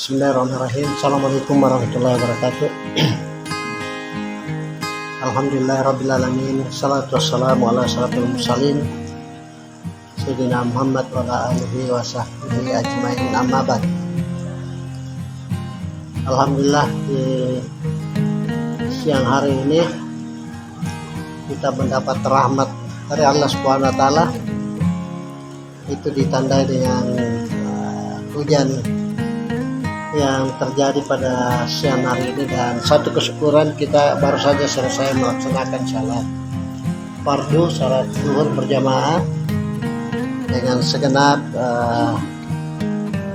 Bismillahirrahmanirrahim. Assalamualaikum warahmatullahi wabarakatuh. Alhamdulillahirrabbilalamin. Salatu wassalamu ala asyrafil mursalin Sayyidina Muhammad wa ala alihi wa sahbihi ajmain, amma ba'd. Alhamdulillah, di siang hari ini kita mendapat rahmat dari Allah Subhanahu wa taala. Itu ditandai dengan hujan yang terjadi pada siang hari ini, dan satu kesyukuran kita baru saja selesai melaksanakan salat fardu, salat zuhur berjamaah dengan segenap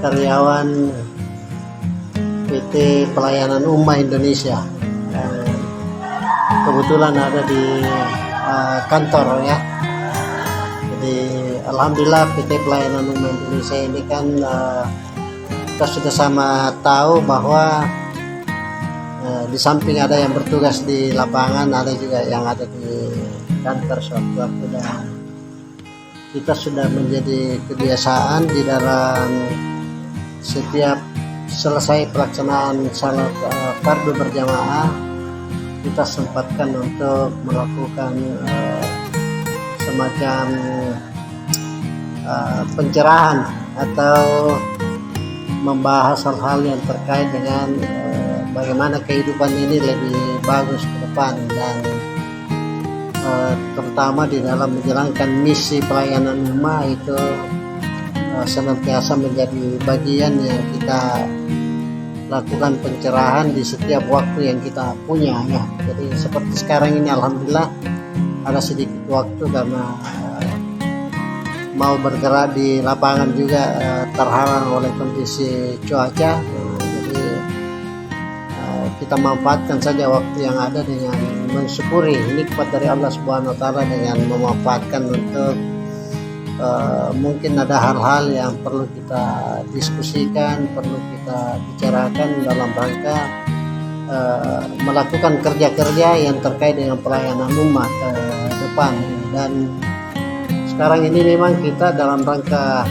karyawan PT Pelayanan Ummah Indonesia. Kebetulan ada di kantor ya. Jadi alhamdulillah PT Pelayanan Ummah Indonesia ini kan kita sudah sama tahu bahwa di samping ada yang bertugas di lapangan, ada juga yang ada di kantor sewaktu-waktu, dan kita sudah menjadi kebiasaan di dalam setiap selesai pelaksanaan salat fardu berjamaah kita sempatkan untuk melakukan semacam pencerahan atau membahas hal-hal yang terkait dengan bagaimana kehidupan ini lebih bagus ke depan, dan terutama di dalam menjalankan misi pelayanan umat itu senantiasa menjadi bagian yang kita lakukan pencerahan di setiap waktu yang kita punya ya. Jadi seperti sekarang ini alhamdulillah ada sedikit waktu karena mau bergerak di lapangan juga terhalang oleh kondisi cuaca. Jadi kita manfaatkan saja waktu yang ada dengan mensyukuri nikmat dari Allah Subhanahu wa taala, dengan memanfaatkan untuk mungkin ada hal-hal yang perlu kita diskusikan, perlu kita bicarakan dalam rangka melakukan kerja-kerja yang terkait dengan pelayanan umat ke depan. Dan sekarang ini memang kita dalam rangka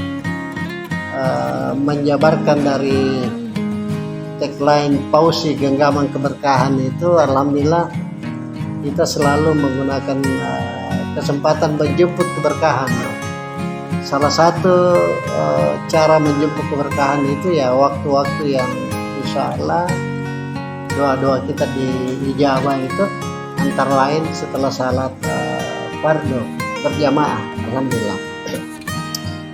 menjabarkan dari tagline Pausi Genggaman Keberkahan itu, alhamdulillah kita selalu menggunakan kesempatan menjemput keberkahan. Salah satu cara menjemput keberkahan itu ya waktu-waktu yang insya Allah doa-doa kita diijabah itu, antara lain setelah salat fardu berjamaah. Alhamdulillah.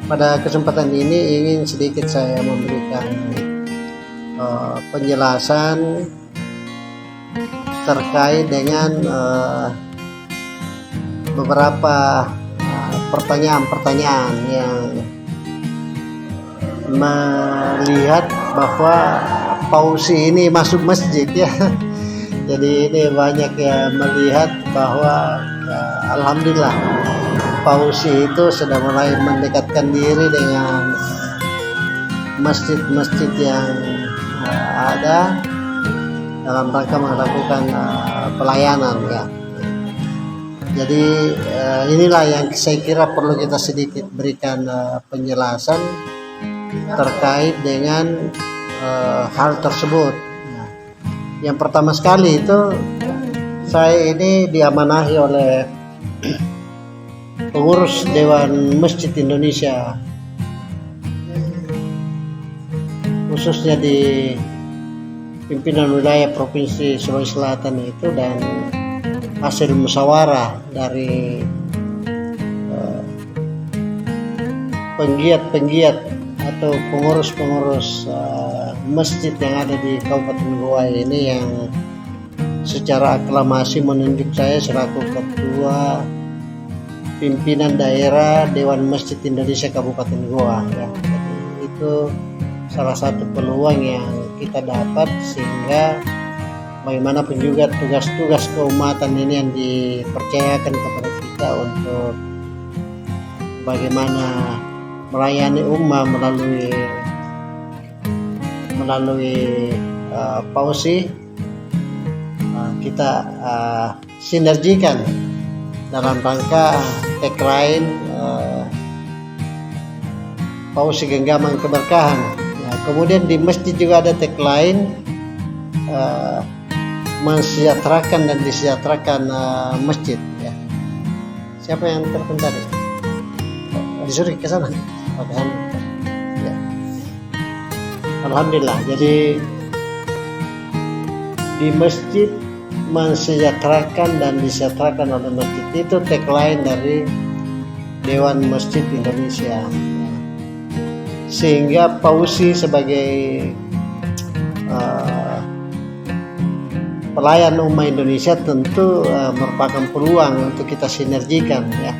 Pada kesempatan ini ingin sedikit saya memberikan penjelasan terkait dengan beberapa pertanyaan-pertanyaan yang melihat bahwa Pausi ini masuk masjid ya. Jadi ini banyak yang melihat bahwa alhamdulillah Pausi itu sudah mulai mendekatkan diri dengan masjid-masjid yang ada dalam rangka melakukan pelayanan ya. Jadi inilah yang saya kira perlu kita sedikit berikan penjelasan terkait dengan hal tersebut. Nah, yang pertama sekali itu saya ini diamanahi oleh pengurus Dewan Masjid Indonesia, khususnya di pimpinan wilayah Provinsi Sulawesi Selatan itu, dan hasil musyawarah dari penggiat-penggiat atau pengurus-pengurus masjid yang ada di Kabupaten Goa ini, yang secara aklamasi menunjuk saya selaku ketua pimpinan daerah Dewan Masjid Indonesia Kabupaten Goa ya. Jadi itu salah satu peluang yang kita dapat, sehingga bagaimanapun juga tugas-tugas keumatan ini yang dipercayakan kepada kita untuk bagaimana melayani umat melalui Pausi, kita sinergikan dalam rangka tagline Pausi Genggaman Keberkahan ya. Nah, kemudian di masjid juga ada tagline mensejahterakan dan disejahterakan masjid. Ya. Siapa yang telepon tadi? Disuruh ke sana. Oke, ya. Alhamdulillah. Jadi di masjid mensejahterakan dan disejahterakan oleh masjid, itu tagline dari Dewan Masjid Indonesia. Sehingga Pausi sebagai pelayan umat Indonesia tentu merupakan peluang untuk kita sinergikan, ya.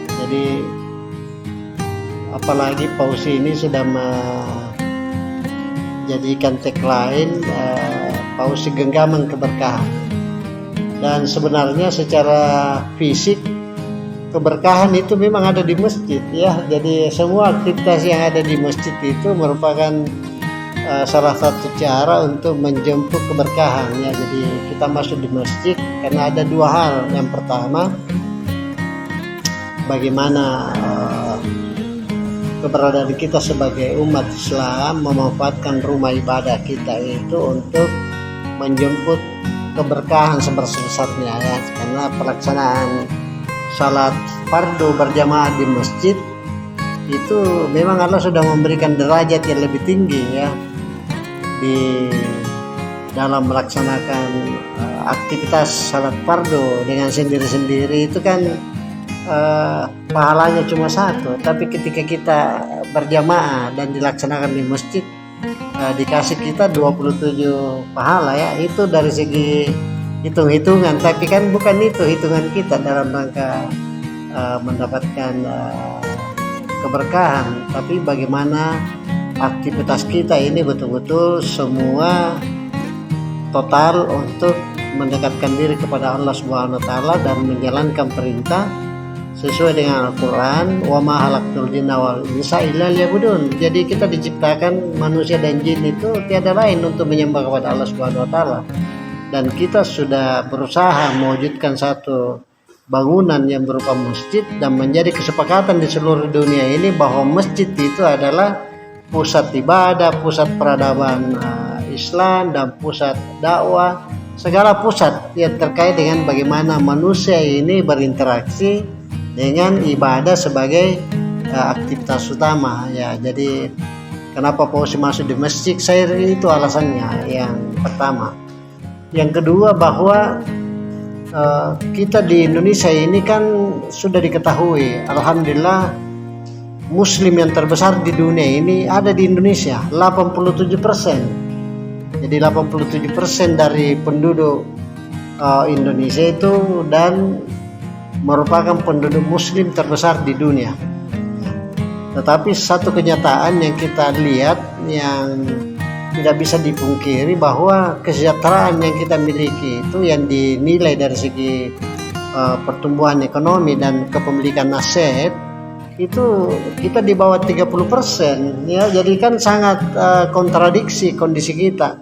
Jadi apalagi Pausi ini sudah menjadikan tagline Pausi Genggaman Keberkahan. Dan sebenarnya secara fisik keberkahan itu memang ada di masjid, ya. Jadi semua aktivitas yang ada di masjid itu merupakan salah satu cara untuk menjemput keberkahan, ya. Jadi kita masuk di masjid karena ada dua hal. Yang pertama, bagaimana keberadaan kita sebagai umat Islam memanfaatkan rumah ibadah kita itu untuk menjemput keberkahan sebesar-besarnya, ya. Karena pelaksanaan salat fardu berjamaah di masjid itu memang Allah sudah memberikan derajat yang lebih tinggi, ya, di dalam melaksanakan aktivitas salat fardu dengan sendiri-sendiri itu kan pahalanya cuma satu, tapi ketika kita berjamaah dan dilaksanakan di masjid dikasih kita 27 pahala, ya. Itu dari segi hitung-hitungan, tapi kan bukan itu hitungan kita dalam rangka mendapatkan keberkahan, tapi bagaimana aktivitas kita ini betul-betul semua total untuk mendekatkan diri kepada Allah Subhanahu wa taala dan menjalankan perintah sesuai dengan Al-Qur'an, wa ma khalaqtul jinna wal insa illa liya'budun. Jadi kita diciptakan manusia dan jin itu tiada lain untuk menyembah kepada Allah Subhanahu wa taala. Dan kita sudah berusaha mewujudkan satu bangunan yang berupa masjid dan menjadi kesepakatan di seluruh dunia ini bahwa masjid itu adalah pusat ibadah, pusat peradaban Islam dan pusat dakwah, segala pusat yang terkait dengan bagaimana manusia ini berinteraksi dengan ibadah sebagai aktivitas utama, ya. Jadi kenapa Pausi masuk di masjid, saya itu alasannya yang pertama. Yang kedua, bahwa kita di Indonesia ini kan sudah diketahui, alhamdulillah, Muslim yang terbesar di dunia ini ada di Indonesia, 87%. Jadi 87% dari penduduk Indonesia itu dan merupakan penduduk Muslim terbesar di dunia. Tetapi satu kenyataan yang kita lihat yang tidak bisa dipungkiri bahwa kesejahteraan yang kita miliki itu yang dinilai dari segi pertumbuhan ekonomi dan kepemilikan aset itu kita di bawah 30%, ya. Jadi kan sangat kontradiksi kondisi kita,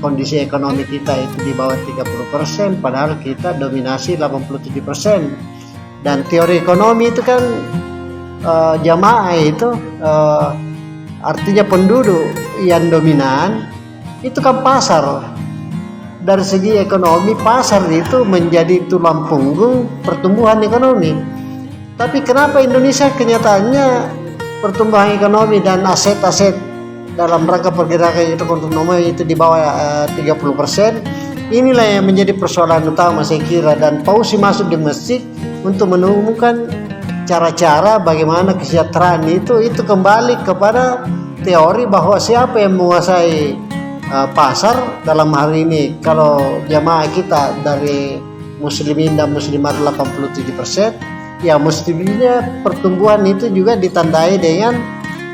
kondisi ekonomi kita itu di bawah 30% padahal kita dominasi 87%. Dan teori ekonomi itu kan jamaah itu artinya penduduk yang dominan itu kan pasar. Dari segi ekonomi, pasar itu menjadi tulang punggung pertumbuhan ekonomi. Tapi kenapa Indonesia kenyataannya pertumbuhan ekonomi dan aset-aset dalam rangka pergerakan ekonomi itu di bawah 30%? Inilah yang menjadi persoalan utama saya kira, dan Pausi masuk di masjid untuk menemukan cara-cara bagaimana kesejahteraan itu kembali kepada teori bahwa siapa yang menguasai pasar dalam hal ini. Kalau jamaah kita dari muslimin dan muslimat 87%, ya mestinya pertumbuhan itu juga ditandai dengan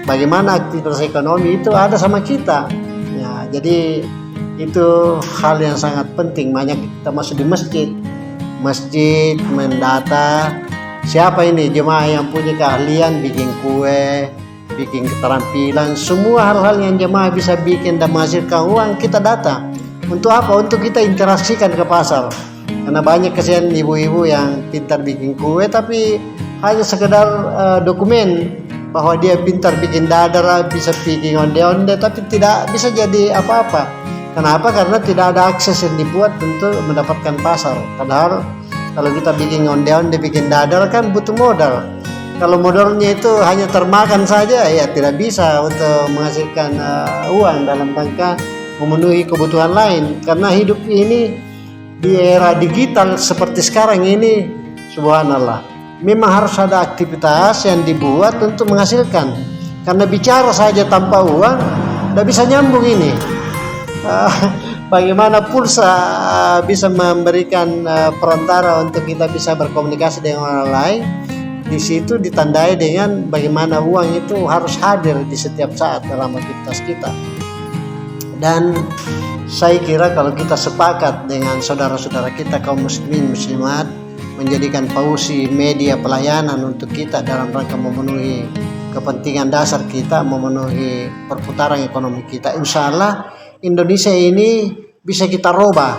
bagaimana aktivitas ekonomi itu ada sama kita, ya. Jadi itu hal yang sangat penting. Banyak kita masuk di masjid mendata siapa ini jemaah yang punya keahlian bikin kue, bikin keterampilan, semua hal-hal yang jemaah bisa bikin dan menghasilkan uang kita data. Untuk apa? Untuk kita interaksikan ke pasar. Karena banyak kesian ibu-ibu yang pintar bikin kue tapi hanya sekedar dokumen bahwa dia pintar bikin dadar, bisa bikin onde-onde, tapi tidak bisa jadi apa-apa. Kenapa? Karena tidak ada akses yang dibuat untuk mendapatkan pasar. Padahal kalau kita bikin onde-onde, bikin dadar kan butuh modal. Kalau modalnya itu hanya termakan saja, ya tidak bisa untuk menghasilkan uang dalam rangka memenuhi kebutuhan lain. Karena hidup ini di era digital seperti sekarang ini, subhanallah, memang harus ada aktivitas yang dibuat untuk menghasilkan. Karena bicara saja tanpa uang tidak bisa nyambung ini. Bagaimana pulsa bisa memberikan perantara untuk kita bisa berkomunikasi dengan orang lain. Di situ ditandai dengan bagaimana uang itu harus hadir di setiap saat dalam aktivitas kita. Dan saya kira kalau kita sepakat dengan saudara-saudara kita kaum muslimin muslimat menjadikan Pausi media pelayanan untuk kita dalam rangka memenuhi kepentingan dasar kita, memenuhi perputaran ekonomi kita, insya Allah Indonesia ini bisa kita rubah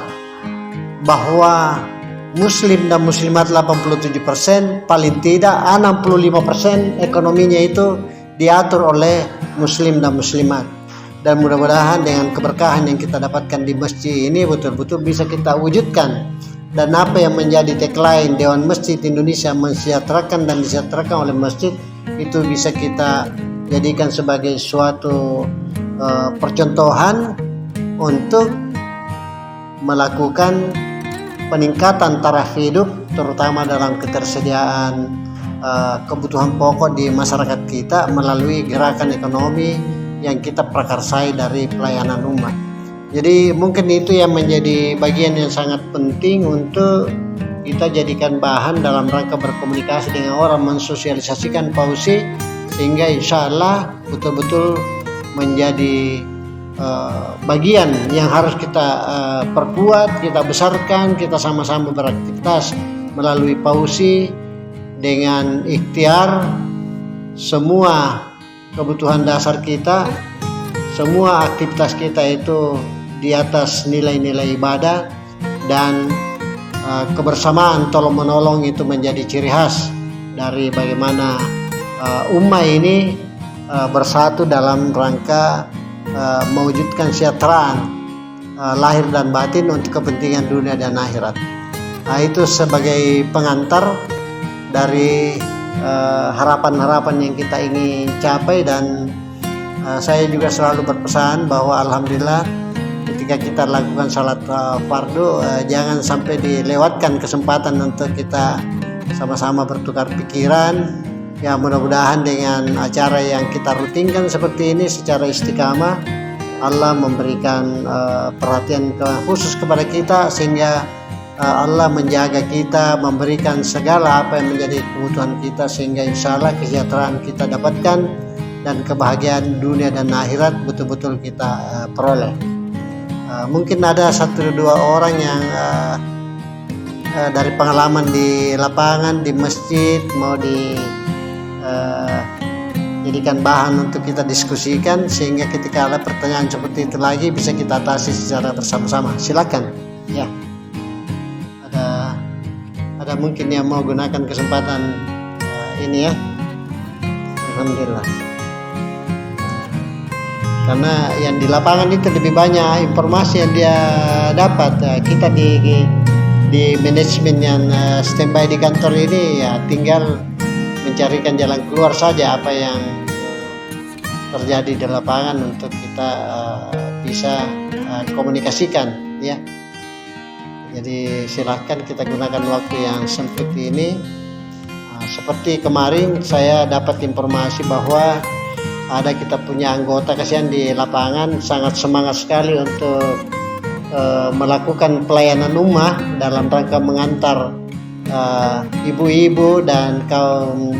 bahwa muslim dan muslimat 87%, paling tidak 65% ekonominya itu diatur oleh muslim dan muslimat. Dan mudah-mudahan dengan keberkahan yang kita dapatkan di masjid ini betul-betul bisa kita wujudkan. Dan apa yang menjadi tagline Dewan Masjid Indonesia mensejahterakan dan disejahterakan oleh masjid itu bisa kita jadikan sebagai suatu percontohan untuk melakukan peningkatan taraf hidup, terutama dalam ketersediaan kebutuhan pokok di masyarakat kita melalui gerakan ekonomi yang kita prakarsai dari pelayanan umat. Jadi mungkin itu yang menjadi bagian yang sangat penting untuk kita jadikan bahan dalam rangka berkomunikasi dengan orang, mensosialisasikan Pausi, sehingga insya Allah betul-betul menjadi bagian yang harus kita perkuat, kita besarkan, kita sama-sama beraktivitas melalui Pausi dengan ikhtiar semua kebutuhan dasar kita, semua aktivitas kita itu di atas nilai-nilai ibadah, dan kebersamaan tolong-menolong itu menjadi ciri khas dari bagaimana ummah ini bersatu dalam rangka mewujudkan kesejahteraan lahir dan batin untuk kepentingan dunia dan akhirat. Nah, itu sebagai pengantar dari harapan-harapan yang kita ingin capai. Dan saya juga selalu berpesan bahwa alhamdulillah ketika kita lakukan salat fardu, jangan sampai dilewatkan kesempatan untuk kita sama-sama bertukar pikiran. Ya, mudah-mudahan dengan acara yang kita rutinkan seperti ini secara istiqamah, Allah memberikan perhatian khusus kepada kita, sehingga Allah menjaga kita, memberikan segala apa yang menjadi kebutuhan kita, sehingga insya Allah kesejahteraan kita dapatkan dan kebahagiaan dunia dan akhirat betul-betul kita peroleh. Mungkin ada 1-2 orang yang dari pengalaman di lapangan, di masjid mau jadikan bahan untuk kita diskusikan, sehingga ketika ada pertanyaan seperti itu lagi bisa kita atasi secara bersama-sama. Silakan. Ya, ada mungkin yang mau gunakan kesempatan ini ya. Alhamdulillah. Karena yang di lapangan itu lebih banyak informasi yang dia dapat. Kita di manajemen yang standby di kantor ini ya tinggal mencarikan jalan keluar saja apa yang terjadi di lapangan untuk kita bisa komunikasikan ya. Jadi silahkan kita gunakan waktu yang sempit ini. Seperti kemarin saya dapat informasi bahwa ada kita punya anggota kasihan di lapangan sangat semangat sekali untuk melakukan pelayanan ummah dalam rangka mengantar ibu-ibu dan kaum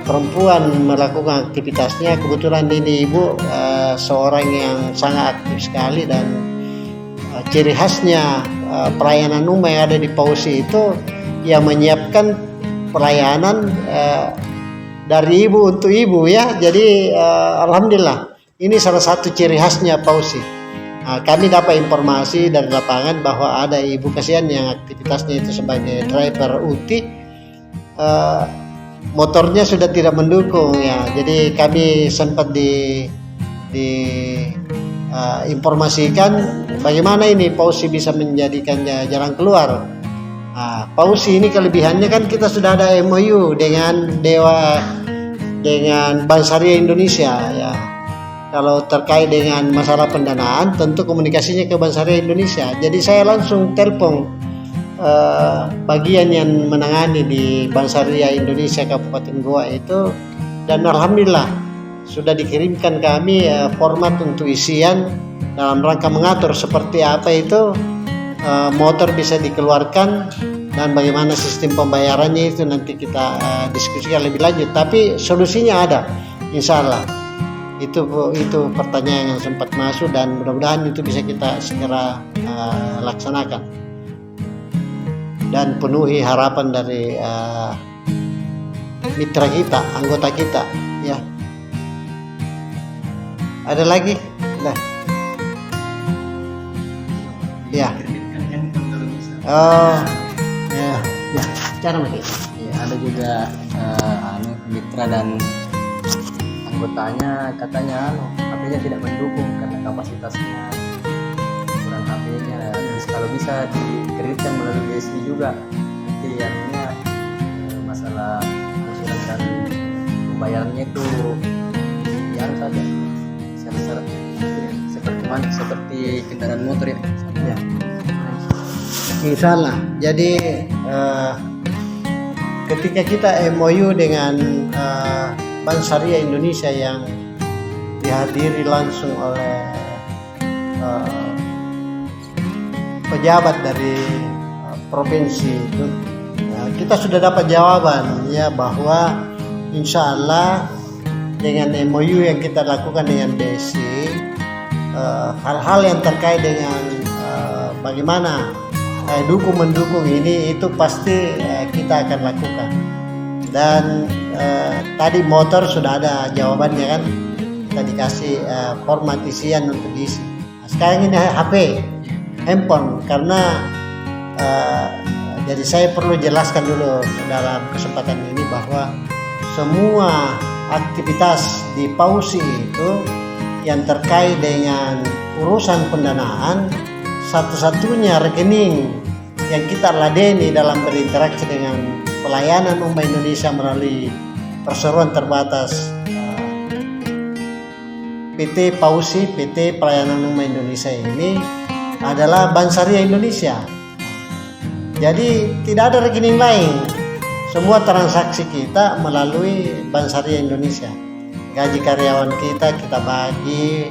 perempuan melakukan aktivitasnya. Kebetulan ini ibu seorang yang sangat aktif sekali, dan ciri khasnya pelayanan ummah yang ada di Pausi itu yang menyiapkan pelayanan dari ibu untuk ibu ya. Jadi alhamdulillah ini salah satu ciri khasnya Pausi. Kami dapat informasi dari lapangan bahwa ada ibu kasihan yang aktivitasnya itu sebagai driver UTI, motornya sudah tidak mendukung ya. Jadi kami sempat informasikan bagaimana ini Pausi bisa menjadikannya jalan keluar. Pausi ini kelebihannya kan kita sudah ada MOU dengan Bank Syariah Indonesia ya. Kalau terkait dengan masalah pendanaan tentu komunikasinya ke Bank Syariah Indonesia. Jadi saya langsung telepon bagian yang menangani di Bank Syariah Indonesia Kabupaten Goa itu, dan alhamdulillah sudah dikirimkan kami format untuk isian dalam rangka mengatur seperti apa itu motor bisa dikeluarkan dan bagaimana sistem pembayarannya. Itu nanti kita diskusikan lebih lanjut, tapi solusinya ada insya Allah. Itu pertanyaan yang sempat masuk dan mudah-mudahan itu bisa kita segera laksanakan dan penuhi harapan dari mitra kita, anggota kita ya. Ada lagi? Nah. Ya. Oh, ya. Cara lagi. Ya, ada juga mitra dan anggotanya katanya HP-nya tidak mendukung karena kapasitasnya kurang HP-nya. Kalau bisa dikreditkan melalui BSI juga, nanti artinya masalah angsuran dan pembayarannya itu yang saja syarat-syaratnya seperti kendaraan motor ya. Insya Allah. Jadi ketika kita MOU dengan Bank Syariah Indonesia yang dihadiri langsung oleh pejabat dari provinsi itu, kita sudah dapat jawaban ya bahwa insya Allah dengan MOU yang kita lakukan dengan BSI, hal-hal yang terkait dengan bagaimana mendukung ini itu pasti kita akan lakukan. Dan tadi motor sudah ada jawabannya kan, kita dikasih format isian untuk diisi. Sekarang ini HP, handphone, karena jadi saya perlu jelaskan dulu dalam kesempatan ini bahwa semua aktivitas di Pausi itu yang terkait dengan urusan pendanaan, satu-satunya rekening yang kita ladeni dalam berinteraksi dengan pelayanan umat Indonesia melalui perseroan terbatas PT Pausi, PT Pelayanan Umat Indonesia ini adalah Bank Syariah Indonesia. Jadi tidak ada rekening lain. Semua transaksi kita melalui Bank Syariah Indonesia. Gaji karyawan kita bagi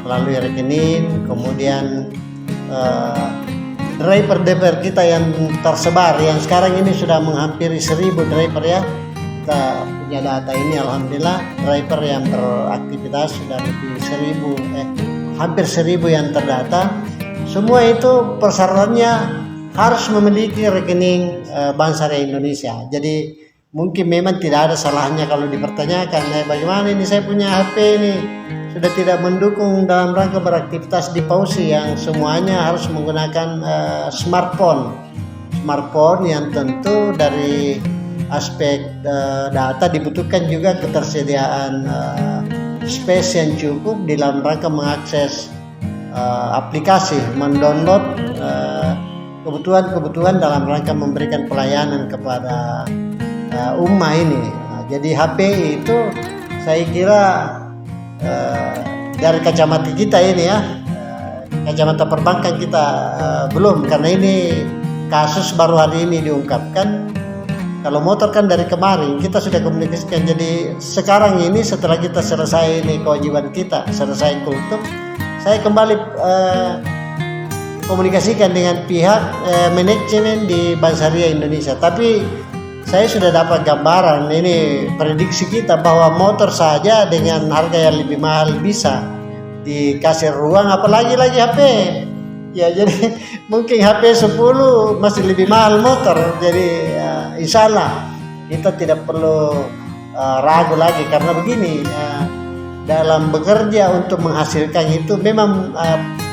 melalui rekening, kemudian driver kita yang tersebar, yang sekarang ini sudah menghampiri 1.000 driver ya. Kita punya data ini, alhamdulillah driver yang beraktivitas sudah lebih hampir 1.000 yang terdata. Semua itu persyaratannya harus memiliki rekening Bank Syariah Indonesia. Jadi mungkin memang tidak ada salahnya kalau dipertanyakan, bagaimana ini saya punya HP ini sudah tidak mendukung dalam rangka beraktivitas di Pausi yang semuanya harus menggunakan smartphone yang tentu dari aspek data dibutuhkan juga ketersediaan space yang cukup di dalam rangka mengakses aplikasi, mendownload kebutuhan dalam rangka memberikan pelayanan kepada ummah ini. Jadi HP itu saya kira dari kacamata kita ini ya, kacamata perbankan kita belum, karena ini kasus baru hari ini diungkapkan. Kalau motor kan dari kemarin kita sudah komunikasikan. Jadi sekarang ini setelah kita selesai ini kewajiban kita, selesai kultum, saya kembali komunikasikan dengan pihak manajemen di Bank Syariah Indonesia. Tapi saya sudah dapat gambaran, ini prediksi kita bahwa motor saja dengan harga yang lebih mahal bisa dikasih ruang, apalagi lagi HP. Ya, jadi mungkin HP 10 masih lebih mahal motor. Jadi insya Allah kita tidak perlu ragu lagi, karena begini, dalam bekerja untuk menghasilkan itu memang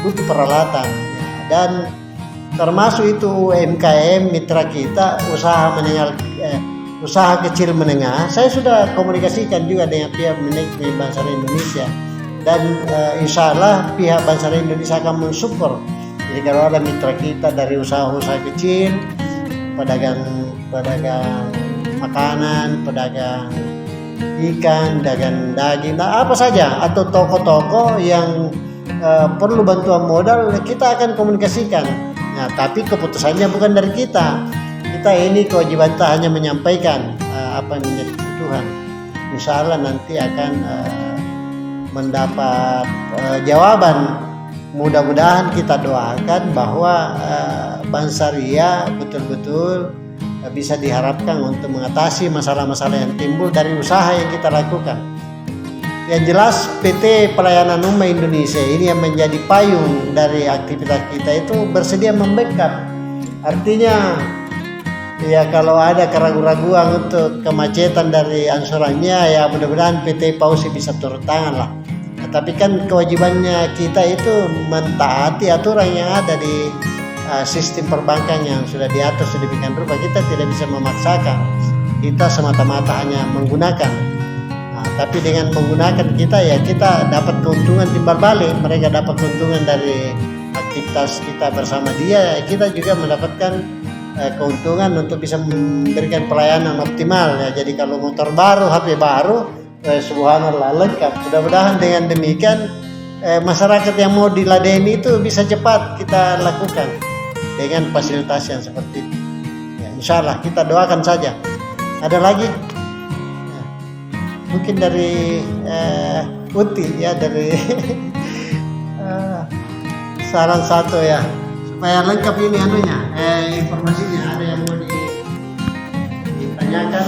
butuh peralatan, dan termasuk itu UMKM mitra kita, usaha menengah usaha kecil menengah. Saya sudah komunikasikan juga dengan pihak manajemen Bank Syariah Indonesia, dan insya Allah pihak Bank Syariah Indonesia akan mensupport. Jadi kalau ada mitra kita dari usaha-usaha kecil, pedagang makanan, pedagang ikan, dagang daging, nah apa saja, atau toko-toko yang perlu bantuan modal, kita akan komunikasikan. Nah, tapi keputusannya bukan dari kita. Kita ini kewajiban kita hanya menyampaikan apa yang menjadi kebutuhan. Insya Allah nanti akan mendapat jawaban. Mudah-mudahan kita doakan bahwa Bank Syariah betul-betul bisa diharapkan untuk mengatasi masalah-masalah yang timbul dari usaha yang kita lakukan. Yang jelas PT Pelayanan Ummah Indonesia ini yang menjadi payung dari aktivitas kita itu bersedia membackup. Artinya ya kalau ada keraguan-raguan untuk kemacetan dari angsurannya, ya mudah-mudahan PT Pausi bisa turun tangan lah. Nah, tapi kan kewajibannya kita itu mentaati aturan yang ada di sistem perbankan yang sudah diatur sedemikian rupa. Kita tidak bisa memaksakan, kita semata-mata hanya menggunakan. Nah, tapi dengan menggunakan kita, ya kita dapat keuntungan timbal balik. Mereka dapat keuntungan dari aktivitas kita bersama dia, kita juga mendapatkan keuntungan untuk bisa memberikan pelayanan optimal ya. Jadi kalau motor baru, HP baru, subhanallah lengkap. Mudah-mudahan dengan demikian masyarakat yang mau diladeni itu bisa cepat kita lakukan dengan fasilitas yang seperti itu. Ya, insya Allah kita doakan saja. Ada lagi? Ya, mungkin dari Uti ya, dari saran satu ya, supaya lengkap ini anunya, informasinya. Ada yang mau ditanyakan?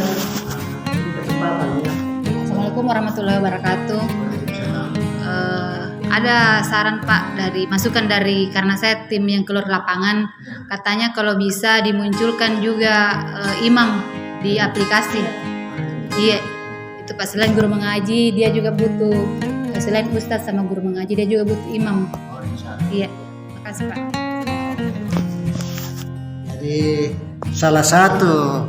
Ini kesempatan ya. Assalamualaikum warahmatullahi wabarakatuh. Ada saran Pak, dari masukan dari, karena saya tim yang keluar lapangan, katanya kalau bisa dimunculkan juga imam di aplikasi. Iya, itu Pak, selain guru mengaji dia juga butuh, selain ustadz sama guru mengaji dia juga butuh imam. Iya, makasih Pak. Jadi salah satu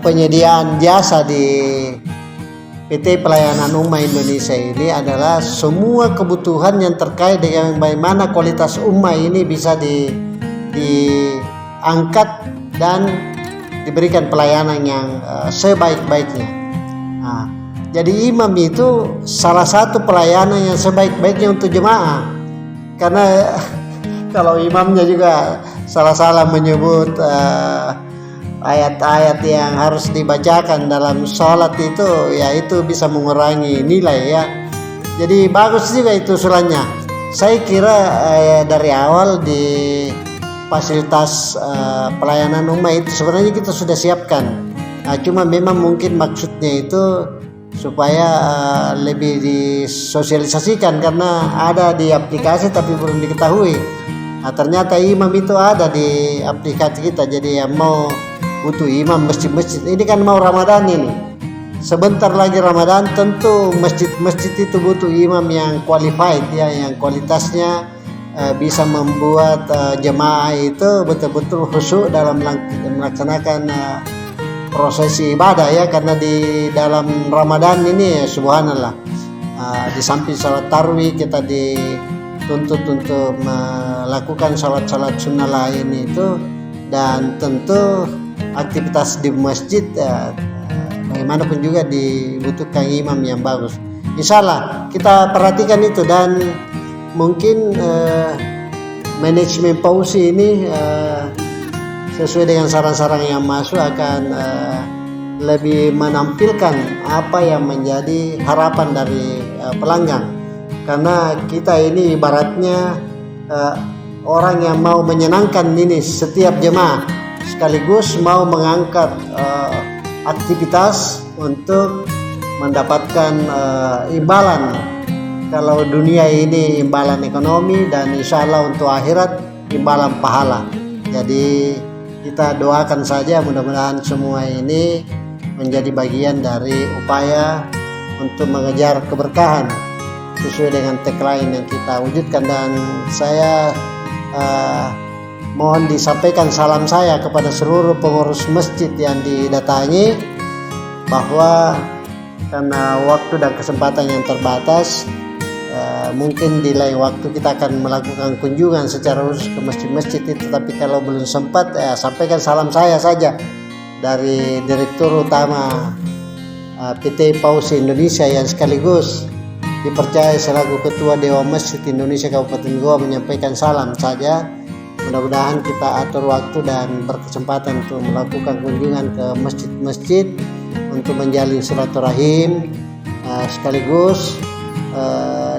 penyediaan jasa di PT Pelayanan Ummah Indonesia ini adalah semua kebutuhan yang terkait dengan bagaimana kualitas ummah ini bisa diangkat dan diberikan pelayanan yang sebaik-baiknya. Nah, jadi imam itu salah satu pelayanan yang sebaik-baiknya untuk jemaah, karena kalau imamnya juga salah-salah menyebut ayat-ayat yang harus dibacakan dalam sholat itu, ya itu bisa mengurangi nilai ya. Jadi bagus juga itu usulannya. Saya kira dari awal di fasilitas pelayanan ummah itu sebenarnya kita sudah siapkan. Nah, cuma memang mungkin maksudnya itu supaya lebih disosialisasikan, karena ada di aplikasi tapi belum diketahui. Nah, ternyata imam itu ada di aplikasi kita. Jadi yang mau butuh imam masjid-masjid, ini kan mau Ramadan ini, sebentar lagi Ramadan, tentu masjid-masjid itu butuh imam yang qualified ya, yang kualitasnya bisa membuat jemaah itu betul-betul khusyuk dalam melaksanakan prosesi ibadah ya. Karena di dalam Ramadan ini ya, subhanallah, di samping salat tarawih kita dituntut untuk melakukan salat-salat sunnah lain itu, dan tentu aktivitas di masjid bagaimanapun juga dibutuhkan imam yang bagus. Insya Allah kita perhatikan itu, dan mungkin manajemen Pausi ini sesuai dengan saran-saran yang masuk akan lebih menampilkan apa yang menjadi harapan dari pelanggan, karena kita ini ibaratnya orang yang mau menyenangkan ini setiap jemaah, sekaligus mau mengangkat aktivitas untuk mendapatkan imbalan. Kalau dunia ini imbalan ekonomi, dan insya Allah untuk akhirat imbalan pahala. Jadi kita doakan saja mudah-mudahan semua ini menjadi bagian dari upaya untuk mengejar keberkahan sesuai dengan tagline yang kita wujudkan. Dan saya mohon disampaikan salam saya kepada seluruh pengurus masjid yang didatangi, bahwa karena waktu dan kesempatan yang terbatas, mungkin di lain waktu kita akan melakukan kunjungan secara khusus ke masjid-masjid itu. Tapi kalau belum sempat, sampaikan salam saya saja dari Direktur Utama PT Pausi Indonesia yang sekaligus dipercaya selaku Ketua Dewan Masjid Indonesia Kabupaten Goa, menyampaikan salam saja. Mudah-mudahan kita atur waktu dan berkesempatan untuk melakukan kunjungan ke masjid-masjid untuk menjalin silaturahim, sekaligus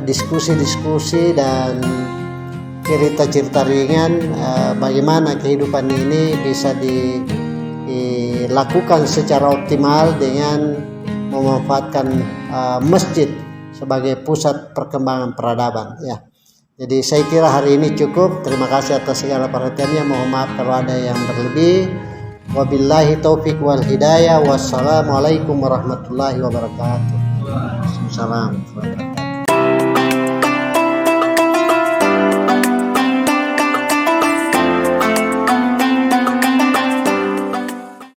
diskusi-diskusi dan cerita-cerita ringan bagaimana kehidupan ini bisa dilakukan secara optimal dengan memanfaatkan masjid sebagai pusat perkembangan peradaban, ya. Jadi saya kira hari ini cukup. Terima kasih atas segala perhatiannya. Mohon maaf kalau ada yang berlebih. Wabillahi taufik wal hidayah. Wassalamualaikum warahmatullahi wabarakatuh. Waalaikumsalam warahmatullahi wabarakatuh.